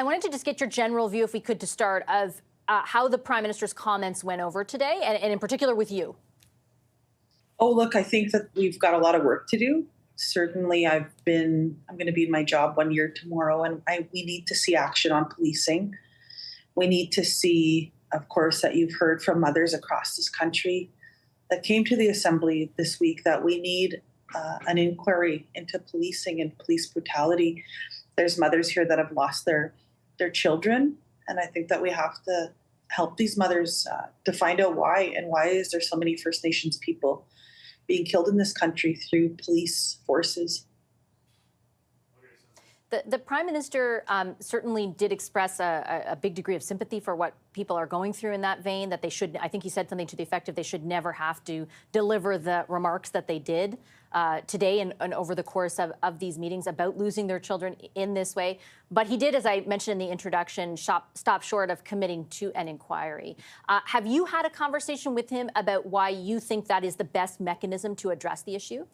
I wanted to just get your general view, if we could, to start, of how the Prime Minister's comments went over today, and in particular with you. Oh, look, I think that we've got a lot of work to do. Certainly, I'm going to be in my job 1 year tomorrow, and we need to see action on policing. We need to see, of course, that you've heard from mothers across this country that came to the Assembly this week that we need an inquiry into policing and police brutality. There's mothers here that have lost their children, and I think that we have to help these mothers to find out why, and why is there so many First Nations people being killed in this country through police forces. The Prime Minister certainly did express a big degree of sympathy for what people are going through in that vein, that they should, I think he said something to the effect of they should never have to deliver the remarks that they did today and over the course of these meetings about losing their children in this way. But he did, as I mentioned in the introduction, stop short of committing to an inquiry. Have you had a conversation with him about why you think that is the best mechanism to address the issue?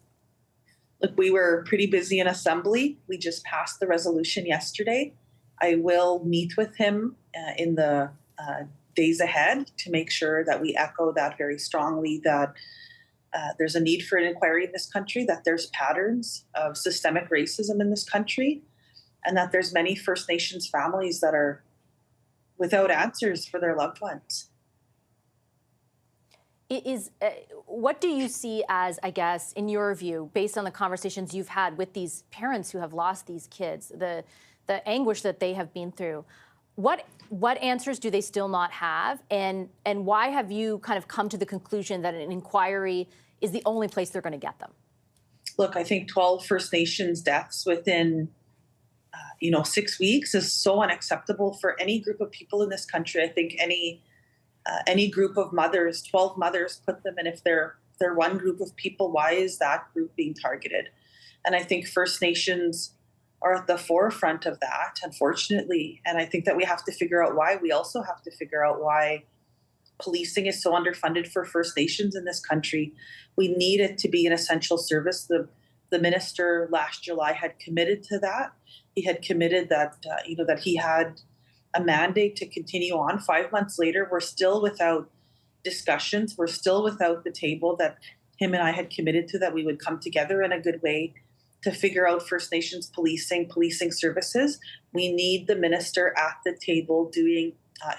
Look, we were pretty busy in Assembly. We just passed the resolution yesterday. I will meet with him in the days ahead to make sure that we echo that very strongly, that there's a need for an inquiry in this country, that there's patterns of systemic racism in this country, and that there's many First Nations families that are without answers for their loved ones. What do you see as, I guess, in your view, based on the conversations you've had with these parents who have lost these kids, the anguish that they have been through? What answers do they still not have? And why have you kind of come to the conclusion that an inquiry is the only place they're going to get them? Look, I think 12 First Nations deaths within 6 weeks is so unacceptable for any group of people in this country. I think any group of mothers, 12 mothers, put them in. If they're one group of people, why is that group being targeted? And I think First Nations are at the forefront of that, unfortunately. And I think that we have to figure out why. We also have to figure out why policing is so underfunded for First Nations in this country. We need it to be an essential service. The minister last July had committed to that. He had committed that that he had a mandate to continue on. 5 months later, we're still without discussions. We're still without the table that him and I had committed to, that we would come together in a good way to figure out First Nations policing services. We need the minister at the table doing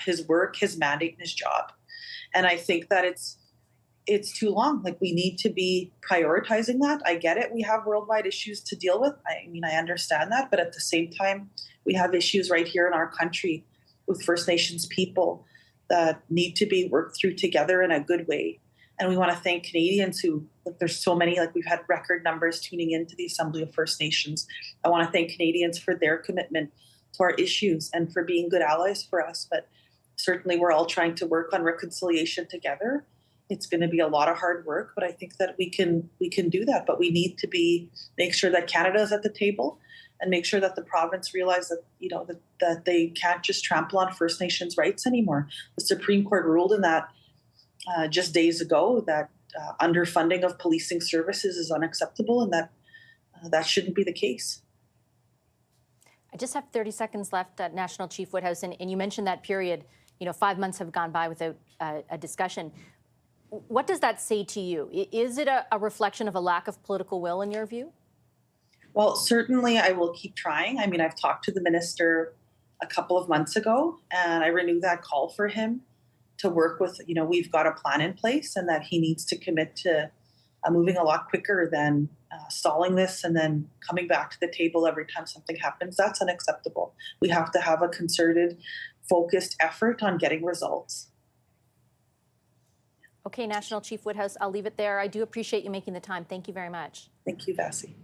his work, his mandate, and his job. And I think that it's too long. Like, we need to be prioritizing that. I get it. We have worldwide issues to deal with. I understand that. But at the same time, we have issues right here in our country with First Nations people that need to be worked through together in a good way. And we want to thank Canadians who, there's so many, we've had record numbers tuning into the Assembly of First Nations. I want to thank Canadians for their commitment to our issues and for being good allies for us. But certainly we're all trying to work on reconciliation together. It's going to be a lot of hard work, but I think that we can do that. But we need to make sure that Canada is at the table, and make sure that the province realize that, that they can't just trample on First Nations rights anymore. The Supreme Court ruled in that just days ago that underfunding of policing services is unacceptable, and that shouldn't be the case. I just have 30 seconds left, National Chief Woodhouse, and you mentioned that period, 5 months have gone by without a discussion. What does that say to you? Is it a reflection of a lack of political will in your view? Well, certainly I will keep trying. I've talked to the minister a couple of months ago, and I renewed that call for him to work with, we've got a plan in place, and that he needs to commit to moving a lot quicker than stalling this and then coming back to the table every time something happens. That's unacceptable. We have to have a concerted, focused effort on getting results. Okay, National Chief Woodhouse, I'll leave it there. I do appreciate you making the time. Thank you very much. Thank you, Vassy.